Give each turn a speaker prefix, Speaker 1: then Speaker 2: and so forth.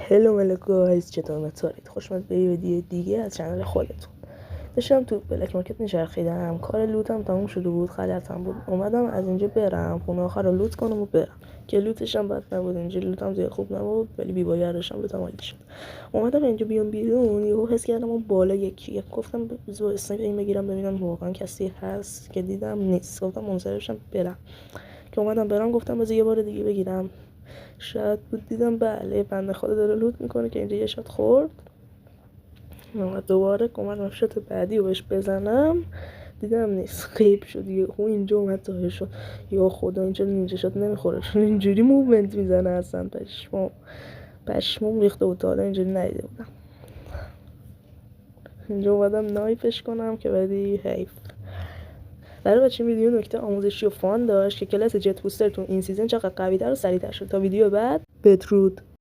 Speaker 1: هلو ملو گایز، چطور متارید؟ خوش اومد به یه ویدیو دیگه از چنل خودتون. داشتم تو بلک مارکت میچرخیدم، کار لوتم تموم شده بود، خلطم بود. اومدم از اینجا برم خونه آخر رو لوت کنم و برم که لوتش هم بد نبود. اینجا لوتم زیاد خوب نبود ولی بی باگردشم لوتم عالی شد. اومدم اینجا بیام بیرون، یهو حس کردم اون بالا یکیه. گفتم بذار اسنایپر این بگیرم ببینم واقعا کسی هست، که دیدم نیست. گفتم منصرفشم برم. که اومدم برم گفتم بذار یه بار دیگه بگیرم، شاید بود. دیدم بله بنده خدا داره لوت میکنه که اینجا یه شات خورد. دوباره اومدم شات بعدی رو بهش بزنم، دیدم نیست، غیب شد. یهو اینجا اومد ظاهر شد. یا خدا اینجا نینجا شات نمیخوره، چون اینجوری موومنت میزنه اصلا. پشمام ریخته بود، تا حالا اینجوری ندیده بودم. اینجا اومدم نایفش کنم که بعدی حیف. برای بچه ویدیو نکته آموزشی و فان داشت که کلاس جت بوستر تو این سیزن چقدر قوی‌تر و سریع‌تر شد. تا ویدیو بعد، بدرود.